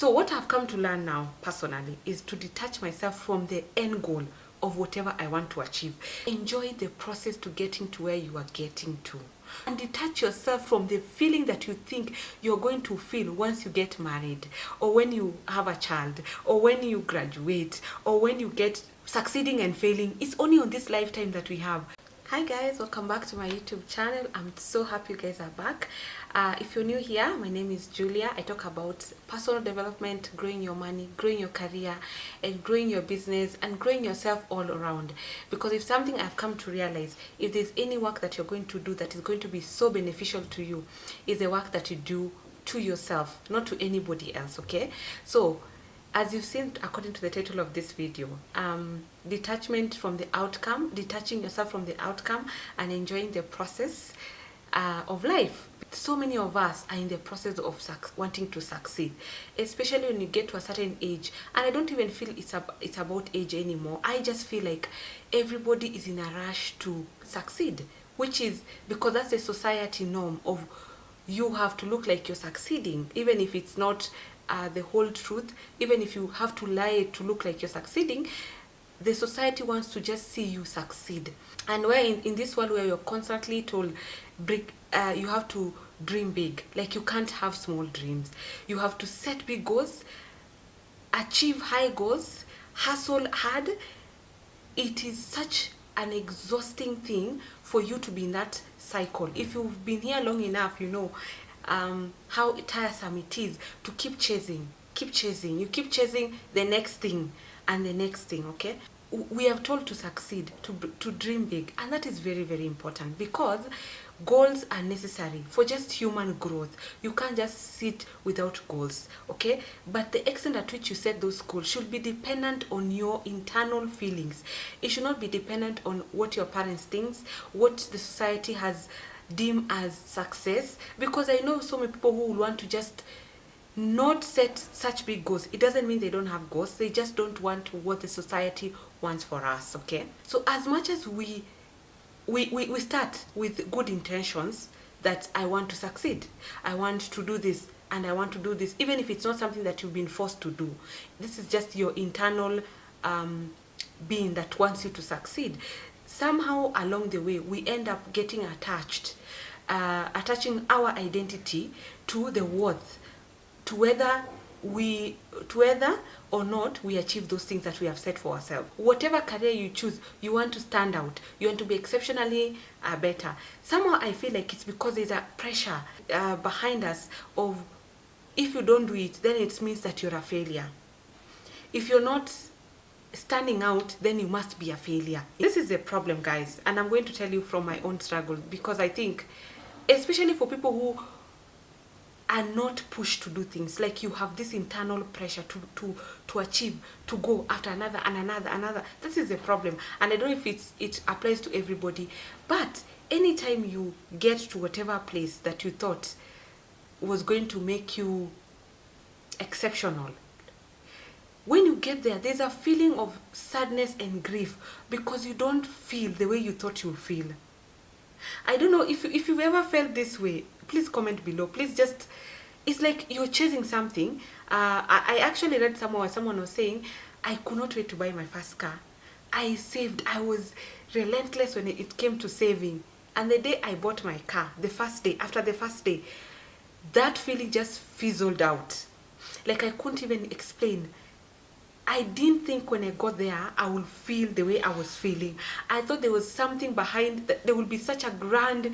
So what I've come to learn now personally is to detach myself from the end goal of whatever I want to achieve. Enjoy the process to getting to where you are getting to. And detach yourself from the feeling that you think you're going to feel once you get married, or when you have a child, or when you graduate, or when you get succeeding and failing. It's only on this lifetime that we have. Hi guys, welcome back to my YouTube channel. I'm so happy you guys are back. If you're new here, my name is Julia. I talk about personal development, growing your money, growing your career, and growing your business, and growing yourself all around. Because if something I've come to realize, if there's any work that you're going to do that is going to be so beneficial to you, is the work that you do to yourself, not to anybody else. Okay, so as you've seen according to the title of this video, detachment from the outcome, detaching yourself from the outcome and enjoying the process of life. So many of us are in the process of wanting to succeed, especially when you get to a certain age. And I don't even feel it's about age anymore. I just feel like everybody is in a rush to succeed, which is because that's the society norm of you have to look like you're succeeding, even if it's not the whole truth. Even if you have to lie to look like you're succeeding, the society wants to just see you succeed. And where in this world where you're constantly told you have to dream big, like you can't have small dreams, you have to set big goals, achieve high goals, hustle hard. It is such an exhausting thing for you to be in that cycle. If you've been here long enough, you know how tiresome it is to keep chasing. You keep chasing the next thing and the next thing. Okay, we are told to succeed, to dream big, and that is very, very important, because goals are necessary for just human growth. You can't just sit without goals. Okay, but the extent at which you set those goals should be dependent on your internal feelings. It should not be dependent on what your parents think, what the society has deemed as success. Because I know so many people who will want to just not set such big goals. It doesn't mean they don't have goals, they just don't want what the society wants for us. Okay, so as much as we start with good intentions, that I want to succeed, I want to do this, and I want to do this, even if it's not something that you've been forced to do. This is just your internal being that wants you to succeed. Somehow along the way we end up getting attached, attaching our identity to the worth, to whether or not we achieve those things that we have set for ourselves. Whatever career you choose, you want to stand out, you want to be exceptionally better. Somehow I feel like it's because there's a pressure behind us of, if you don't do it, then it means that you're a failure. If you're not standing out, then you must be a failure. This is the problem, guys, and I'm going to tell you from my own struggle, because I think especially for people who are not pushed to do things, like you have this internal pressure to achieve, to go after another and another. This is the problem, and I don't know if it applies to everybody, but anytime you get to whatever place that you thought was going to make you exceptional, when you get there, there's a feeling of sadness and grief, because you don't feel the way you thought you'll feel. I don't know if you've ever felt this way. Please comment below. Please just, it's like you're chasing something. I actually read somewhere someone was saying, I could not wait to buy my first car. I saved. I was relentless when it came to saving. And the day I bought my car, the first day, after the first day, that feeling just fizzled out. Like I couldn't even explain. I didn't think when I got there I would feel the way I was feeling. I thought there was something behind that. There would be such a grand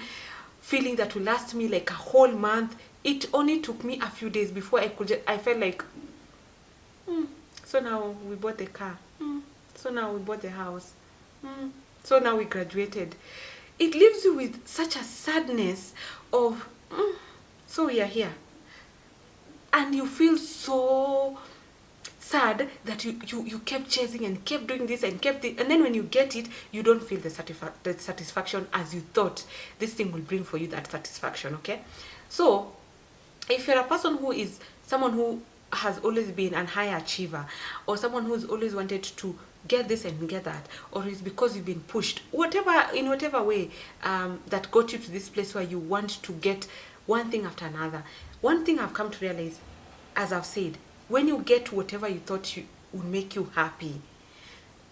feeling that will last me like a whole month. It only took me a few days before I felt like, so now we bought the car, so now we bought the house, so now we graduated. It leaves you with such a sadness of, so we are here, and you feel so sad that you kept chasing and kept doing this and and then when you get it, you don't feel the satisfaction as you thought this thing will bring for you that satisfaction. Okay, so if you're a person who is someone who has always been an high achiever, or someone who's always wanted to get this and get that, or it's because you've been pushed, in whatever way that got you to this place where you want to get one thing after another, one thing I've come to realize, as I've said, when you get whatever you thought would make you happy,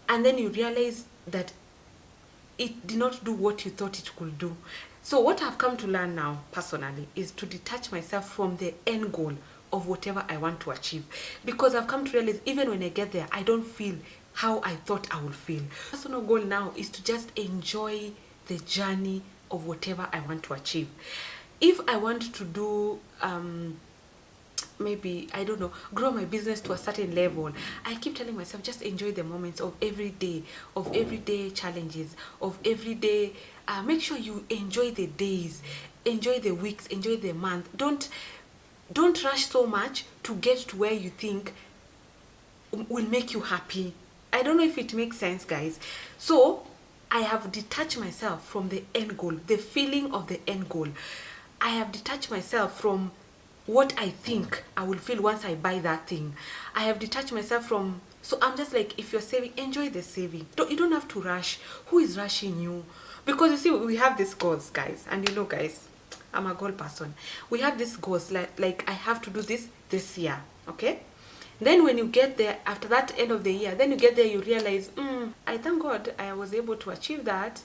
and then you realize that it did not do what you thought it could do. So what I've come to learn now personally is to detach myself from the end goal of whatever I want to achieve, because I've come to realize even when I get there I don't feel how I thought I would feel. Personal goal now is to just enjoy the journey of whatever I want to achieve. If I want to do maybe, I don't know, grow my business to a certain level, I keep telling myself just enjoy the moments of everyday challenges, of everyday make sure you enjoy the days, enjoy the weeks, enjoy the month. Don't rush so much to get to where you think will make you happy. I don't know if it makes sense, guys. So I have detached myself from the end goal, the feeling of the end goal. I have detached myself from what I think I will feel once I buy that thing. I have detached myself from, so I'm just like, if you're saving, enjoy the saving. You don't have to rush. Who is rushing you? Because you see, we have these goals, guys, and you know, guys, I'm a goal person. We have these goals, like I have to do this year, okay? Then when you get there, after that end of the year, then you get there, you realize, I thank God I was able to achieve that,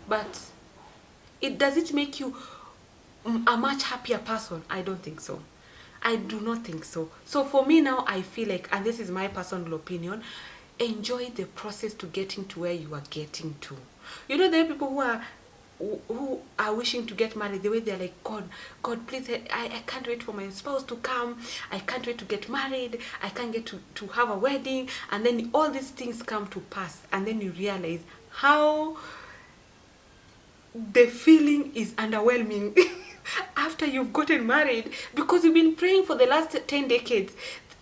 but does it make you a much happier person? I don't think so. I do not think so. So for me now, I feel like, and this is my personal opinion, enjoy the process to getting to where you are getting to. You know, there are people who are wishing to get married, the way they're like, God, please, I can't wait for my spouse to come. I can't wait to get married. I can't get to have a wedding. And then all these things come to pass. And then you realize how the feeling is underwhelming after you've gotten married, because you've been praying for the last 10 decades,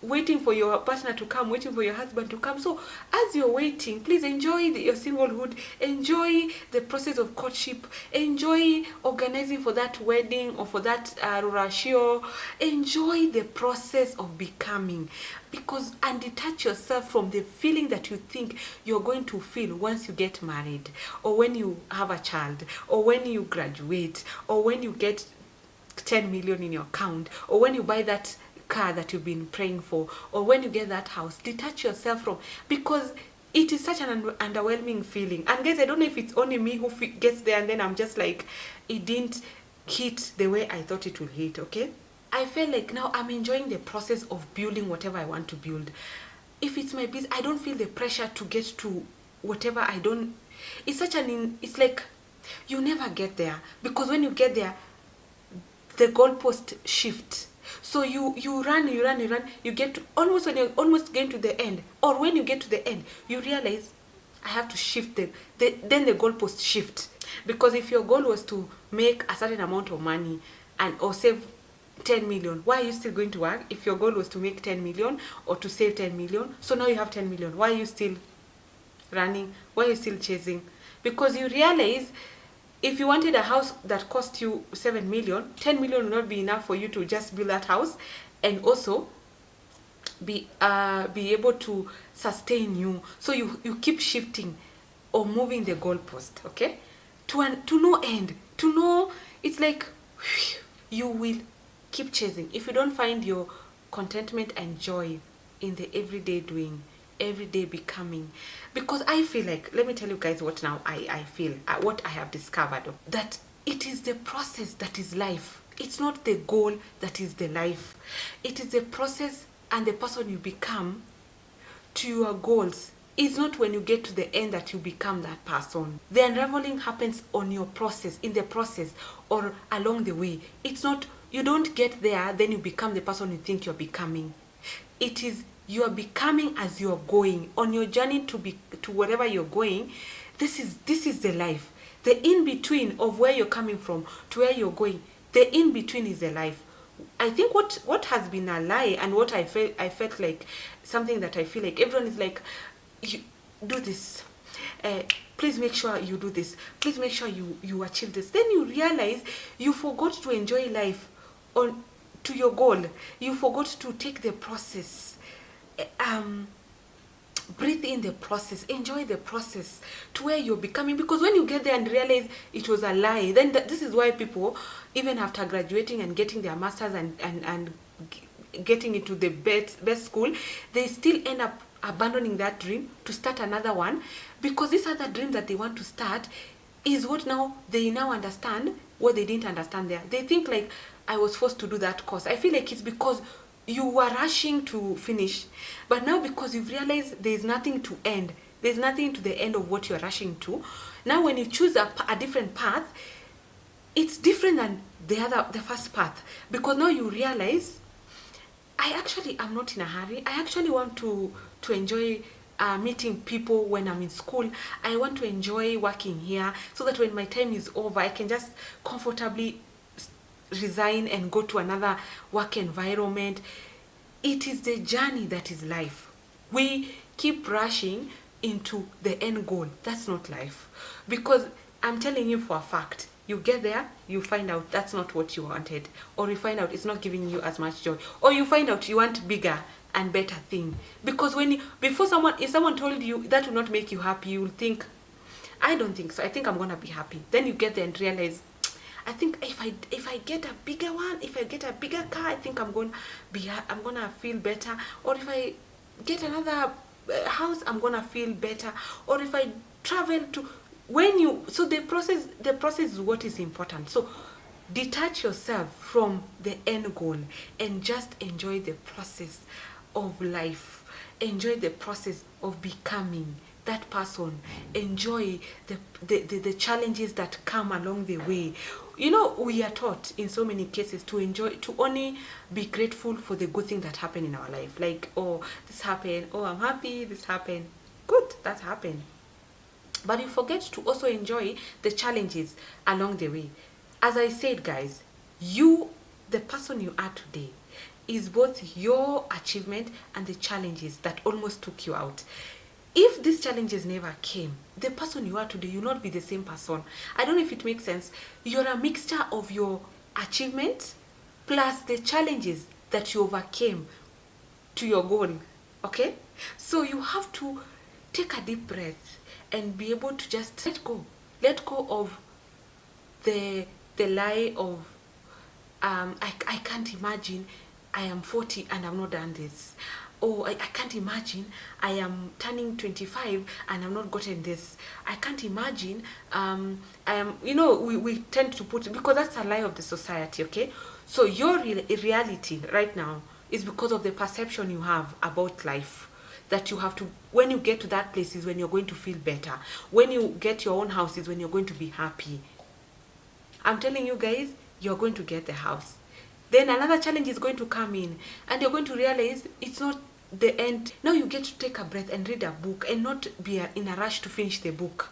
waiting for your partner to come, waiting for your husband to come. So as you're waiting, please enjoy your singlehood, enjoy the process of courtship, enjoy organizing for that wedding or for that ratio, enjoy the process of becoming, because, and detach yourself from the feeling that you think you're going to feel once you get married, or when you have a child, or when you graduate, or when you get 10 million in your account, or when you buy that car that you've been praying for, or when you get that house. Detach yourself from, because it is such an underwhelming feeling. And guys, I don't know if it's only me who gets there and then I'm just like, it didn't hit the way I thought it would hit. Okay, I feel like now I'm enjoying the process of building whatever I want to build. If it's my business, I don't feel the pressure to get to whatever I don't. It's such it's like you never get there, because when you get there, the goalpost shift. So you run, you get to almost, when you're almost getting to the end, or when you get to the end, you realize I have to shift then the goalpost shift. Because if your goal was to make a certain amount of money or save 10 million, why are you still going to work if your goal was to make 10 million or to save 10 million? So now you have 10 million. Why are you still running? Why are you still chasing? Because you realize, if you wanted a house that cost you 7 million, 10 million will not be enough for you to just build that house and also be able to sustain you. So you keep shifting or moving the goalpost, okay? To no end. To no, it's like you will keep chasing. If you don't find your contentment and joy in the everyday doing, everyday becoming, because I feel like, let me tell you guys what now I feel, what I have discovered, that it is the process that is life. It's not the goal that is the life. It is the process and the person you become to your goals. It's not when you get to the end that you become that person. The unraveling happens on your process, in the process, or along the way. It's not, you don't get there, then you become the person you think you're becoming. It is, you are becoming as you're going on your journey to wherever you're going. This is the life. The in between of where you're coming from to where you're going, the in between is the life. I think what has been a lie, and what I felt like something that I feel like everyone is like, you do this, please make sure you do this, please make sure you achieve this. Then you realize you forgot to enjoy life on to your goal. You forgot to take the process, breathe in the process, enjoy the process to where you're becoming. Because when you get there and realize it was a lie, then this is why people, even after graduating and getting their masters and getting into the best school, they still end up abandoning that dream to start another one, because this other dream that they want to start is what now they now understand what they didn't understand there. They think like, I was forced to do that course. I feel like it's because you were rushing to finish, but now because you've realized there's nothing to end, there's nothing to the end of what you're rushing to. Now when you choose a different path, it's different than the first path, because now you realize, I actually am not in a hurry. I actually want to enjoy meeting people when I'm in school. I want to enjoy working here, so that when my time is over, I can just comfortably resign and go to another work environment. It is the journey that is life. We keep rushing into the end goal. That's not life. Because I'm telling you for a fact, you get there, you find out that's not what you wanted, or you find out it's not giving you as much joy, or you find out you want bigger and better thing. Because if someone told you that will not make you happy, you will think, I don't think so, I think I'm gonna be happy. Then you get there and realize, I think if I get a bigger one, if I get a bigger car, I think I'm gonna feel better. Or if I get another house, I'm gonna feel better. Or if I travel to so the process is what is important. So detach yourself from the end goal and just enjoy the process of life. Enjoy the process of becoming that person. Enjoy the challenges that come along the way. You know, we are taught in so many cases to only be grateful for the good thing that happened in our life. Like, oh, this happened, oh, I'm happy, this happened. Good, that happened. But you forget to also enjoy the challenges along the way. As I said, guys, the person you are today, is both your achievement and the challenges that almost took you out. If these challenges never came, the person you are today, you'll not be the same person. I don't know if it makes sense. You're a mixture of your achievement plus the challenges that you overcame to your goal. Okay? So you have to take a deep breath and be able to just let go. Let go of the lie of I can't imagine I am 40 and I've not done this. Oh, I can't imagine I am turning 25 and I've not gotten this. I can't imagine I am, we tend to put, because that's a lie of the society, okay? So your reality right now is because of the perception you have about life. That you have to, when you get to that place is when you're going to feel better. When you get your own house is when you're going to be happy. I'm telling you guys, you're going to get the house. Then another challenge is going to come in and you're going to realize it's not the end. Now you get to take a breath and read a book and not be in a rush to finish the book.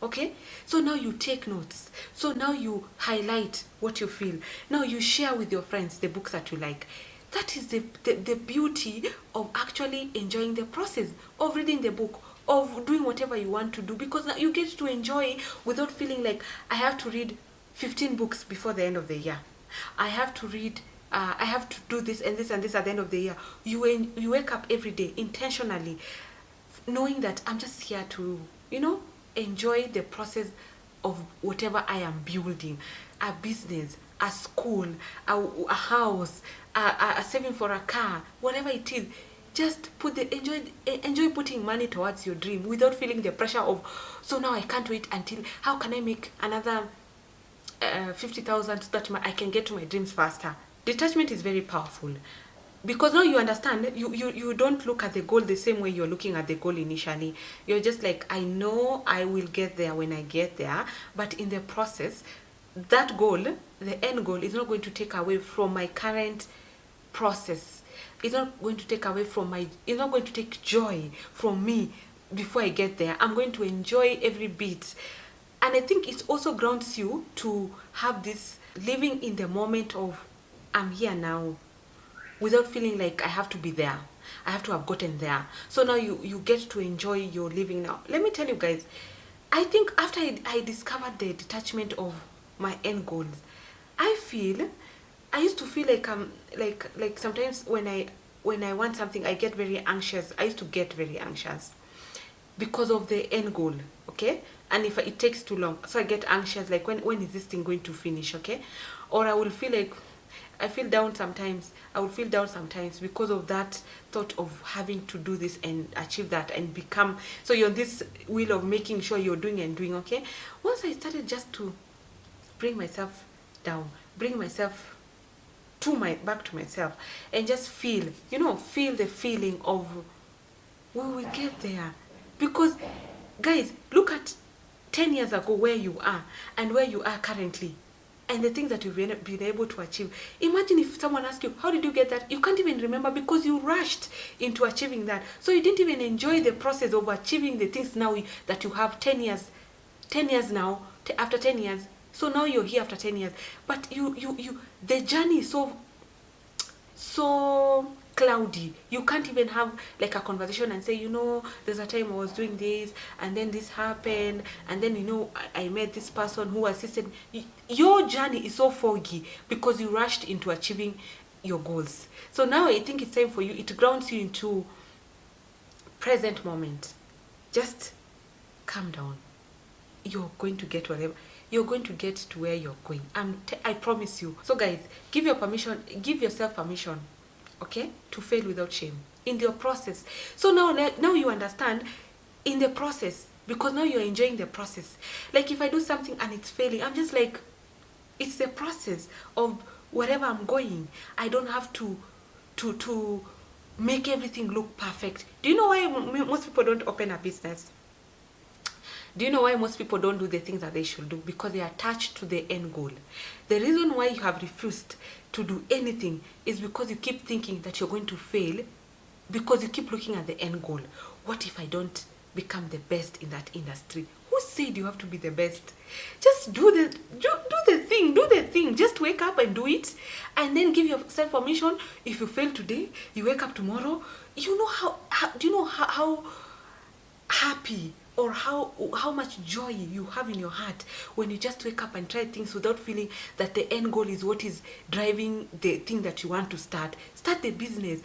Okay? So now you take notes. So now you highlight what you feel. Now you share with your friends the books that you like. That is the beauty of actually enjoying the process of reading the book, of doing whatever you want to do, because now you get to enjoy without feeling like I have to read 15 books before the end of the year. I have to do this and this and this at the end of the year. You wake up every day intentionally knowing that I'm just here to, enjoy the process of whatever I am building. A business, a school, a house, a saving for a car, whatever it is. Just enjoy putting money towards your dream without feeling the pressure of, so now I can't wait until, how can I make another 50,000 so that I can get to my dreams faster. Detachment is very powerful because now you understand. You don't look at the goal the same way you're looking at the goal initially. You're just like, I know I will get there when I get there, but in the process, that goal, the end goal, is not going to take away from my current process. It's not going to take away from it's not going to take joy from me before I get there. I'm going to enjoy every bit. And I think it also grounds you to have this living in the moment of, I'm here now, without feeling like I have to be there. I have to have gotten there. So now you get to enjoy your living now. Let me tell you guys, I think after I discovered the detachment of my end goals, I used to feel like sometimes when I want something, I get very anxious. I used to get very anxious because of the end goal, okay? And if it takes too long, so I get anxious, like when is this thing going to finish, okay? Or I will feel like I feel down sometimes. I would feel down sometimes because of that thought of having to do this and achieve that and become. So you're on this wheel of making sure you're doing and doing, okay? Once I started just to bring myself down, bring myself to back to myself, and just feel, feel the feeling of we will get there. Because, guys, look at 10 years ago where you are and where you are currently, and the things that you've been able to achieve. Imagine if someone asked you, how did you get that? You can't even remember because you rushed into achieving that. So you didn't even enjoy the process of achieving the things now that you have 10 years. 10 years now, after 10 years. So now you're here after 10 years. But the journey is so cloudy. You can't even have like a conversation and say, there's a time I was doing this and then this happened and then I met this person who assisted me. Your journey is so foggy because you rushed into achieving your goals. So now I think it's time for you. It grounds you into present moment. Just calm down. You're going to get whatever. You're going to get to where you're going. I promise you. So guys, give yourself permission, okay, to fail without shame in your process. So now you understand in the process, because now you're enjoying the process. Like if I do something and it's failing, I'm just like, it's the process of wherever I'm going. I don't have to make everything look perfect. Do you know why most people don't open a business? Do you know why most people don't do the things that they should do? Because they are attached to the end goal. The reason why you have refused to do anything is because you keep thinking that you're going to fail, because you keep looking at the end goal. What if I don't become the best in that industry? Who said you have to be the best? Just do the thing. Just wake up and do it, and then give yourself permission. If you fail today, you wake up tomorrow. You know do you know how happy or how much joy you have in your heart when you just wake up and try things without feeling that the end goal is what is driving the thing that you want to start. Start the business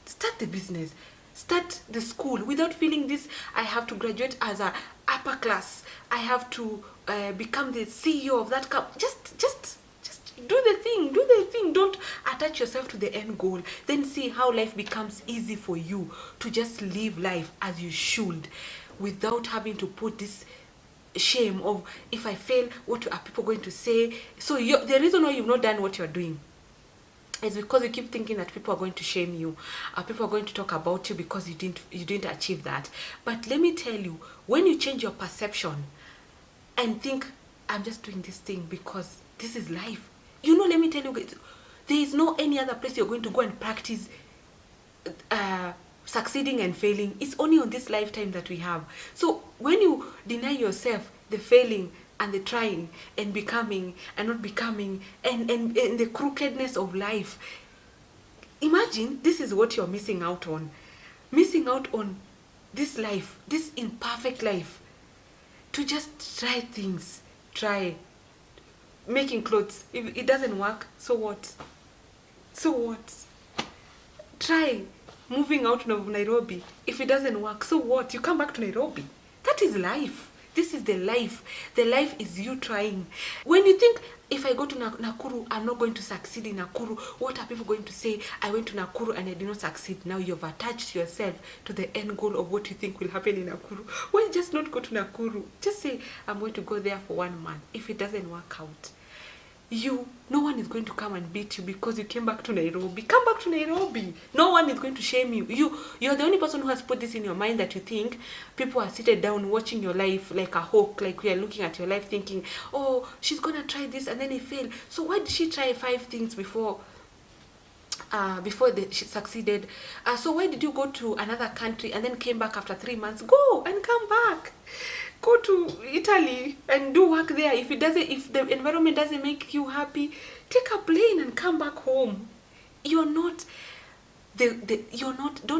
start the business. Start the school without feeling this, I have to graduate as a upper class. I have to become the CEO of that company. Just do the thing. Don't attach yourself to the end goal. Then see how life becomes easy for you to just live life as you should, without having to put this shame of, if I fail, what are people going to say? So the reason why you've not done what you're doing is because you keep thinking that people are going to shame you, people are going to talk about you because you didn't achieve that. But let me tell you, when you change your perception and think, I'm just doing this thing because this is life. Let me tell you, there is no any other place you're going to go and practice succeeding and failing. It's only on this lifetime that we have. So when you deny yourself the failing and the trying and becoming and not becoming and the crookedness of life, imagine this is what you're missing out on. Missing out on this life, this imperfect life, to just try things. Try making clothes. If it doesn't work, so what? Try moving out of Nairobi. If it doesn't work, so what? You come back to Nairobi. That is life. This is the life. The life is you trying. When you think, if I go to Nakuru, I'm not going to succeed in Nakuru, what are people going to say? I went to Nakuru and I did not succeed. Now you've attached yourself to the end goal of what you think will happen in Nakuru. Why just not go to Nakuru? Just say, I'm going to go there for 1 month. If it doesn't work out, no one is going to come and beat you because you came back to Nairobi. Come back to Nairobi. No one is going to shame you. You're the only person who has put this in your mind, that you think people are seated down watching your life like a hawk, like we are looking at your life thinking, oh, she's gonna try this and then it failed. So why did she try 5 things before she succeeded? So why did you go to another country and then came back after 3 months? Go and come back. Go to Italy and do work there. If the environment doesn't make you happy, take a plane and come back home. Don't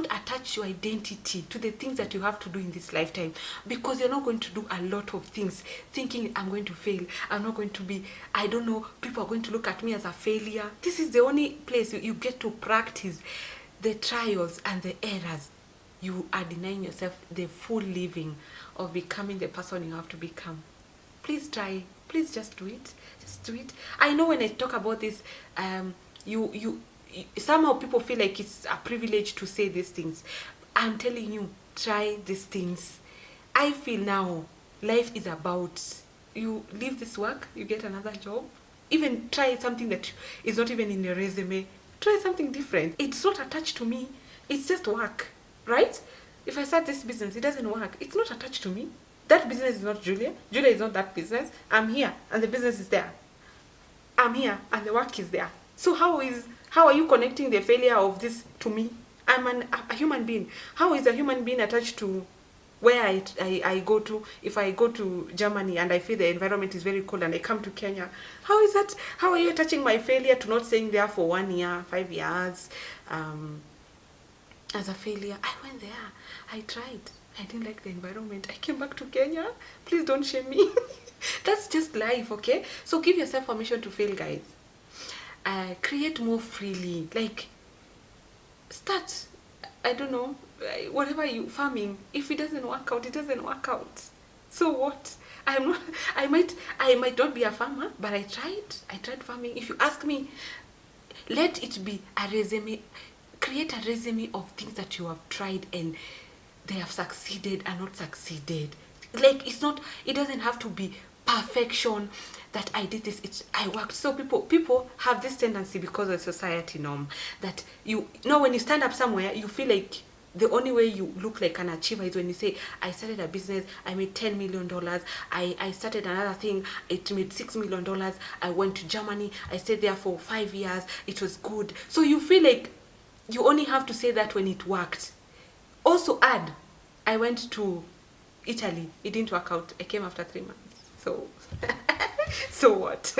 attach your identity to the things that you have to do in this lifetime, because you're not going to do a lot of things thinking, I'm going to fail, I'm not going to be, I don't know, people are going to look at me as a failure. This is the only place you get to practice the trials and the errors. You are denying yourself the full living of becoming the person you have to become. Please try. Please just do it. Just do it. I know when I talk about this, you somehow people feel like it's a privilege to say these things. I'm telling you, try these things. I feel now life is about, you leave this work, you get another job. Even try something that is not even in your resume. Try something different. It's not attached to me. It's just work, right? If I start this business, it doesn't work. It's not attached to me. That business is not Julia. Julia is not that business. I'm here and the business is there. I'm here and the work is there. So how are you connecting the failure of this to me? I'm a human being. How is a human being attached to where I go to? If I go to Germany and I feel the environment is very cold and I come to Kenya, how is that? How are you attaching my failure to not staying there for 1 year, 5 years? As a failure, I went there. I tried. I didn't like the environment. I came back to Kenya. Please don't shame me. That's just life, okay? So give yourself permission to fail, guys. Create more freely. Like, start, I don't know, whatever you farming. If it doesn't work out, it doesn't work out. So what? I'm not. I might not be a farmer, but I tried farming. If you ask me, let it be a resume. Create a resume of things that you have tried and they have succeeded and not succeeded. Like, it's not, it doesn't have to be perfection that I did this, I worked. So people have this tendency because of society norm that you know, when you stand up somewhere, you feel like the only way you look like an achiever is when you say, I started a business, I made $10 million, I started another thing, it made $6 million, I went to Germany, I stayed there for 5 years, it was good. So you feel like you only have to say that when it worked. Also add, I went to Italy, it didn't work out, I came after 3 months. So so what?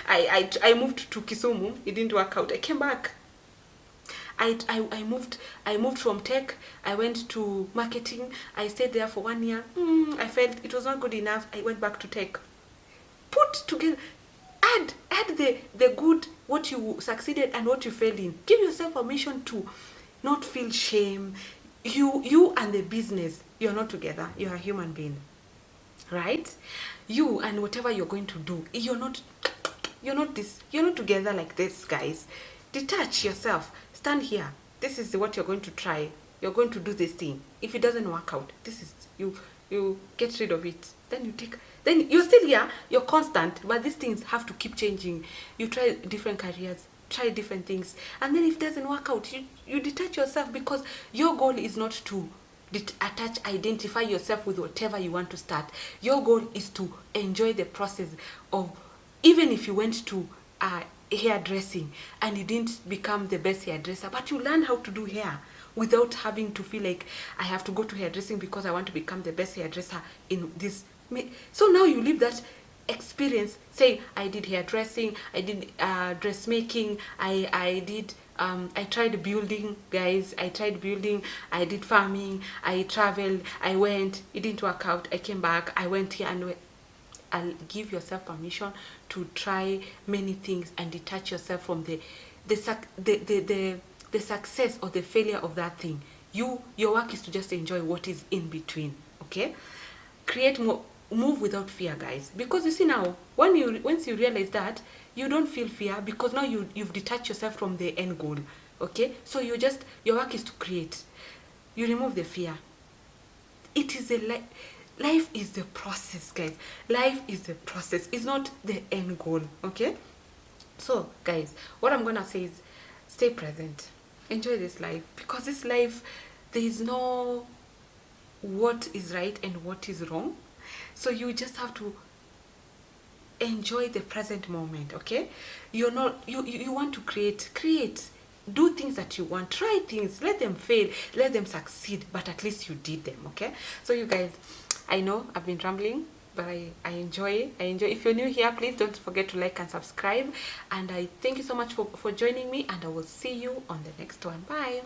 I moved to Kisumu, it didn't work out, I came back. I moved from tech, I went to marketing, I stayed there for 1 year. I felt it was not good enough, I went back to tech. Put together, add the good, what you succeeded and what you failed in. Give yourself permission to not feel shame. You and the business, you're not together, you're a human being, right? You and whatever you're going to do, you're not together like this, guys. Detach yourself. Stand here. This is what you're going to try. You're going to do this thing. If it doesn't work out, this is you get rid of it. Then you're still here, you're constant, but these things have to keep changing. You try different careers, try different things, and then if it doesn't work out, you detach yourself, because your goal is not to identify yourself with whatever you want to start. Your goal is to enjoy the process of, even if you went to hairdressing and you didn't become the best hairdresser, but you learn how to do hair without having to feel like I have to go to hairdressing because I want to become the best hairdresser in this. So now you live that experience, say, I did hairdressing, I did dressmaking, I tried building, guys. I tried building, I did farming, I traveled, I went, it didn't work out, I came back, I went here and I'll give yourself permission to try many things and detach yourself from the success or the failure of that thing. Your work is to just enjoy what is in between, okay? Create more, move without fear, guys, because you see now, once you realize that, you don't feel fear, because now you've detached yourself from the end goal, okay? So your work is to create. You remove the fear. It is life is the process, guys. Life is the process. It's not the end goal, okay? So, guys, what I'm gonna say is, stay present. Enjoy this life, because this life, there is no what is right and what is wrong. So you just have to enjoy the present moment, okay? You want to create, do things that you want, try things, let them fail, let them succeed, but at least you did them, okay? So you guys, I know I've been rambling, but I enjoy if you're new here, please don't forget to like and subscribe, and I thank you so much for joining me, and I will see you on the next one. Bye.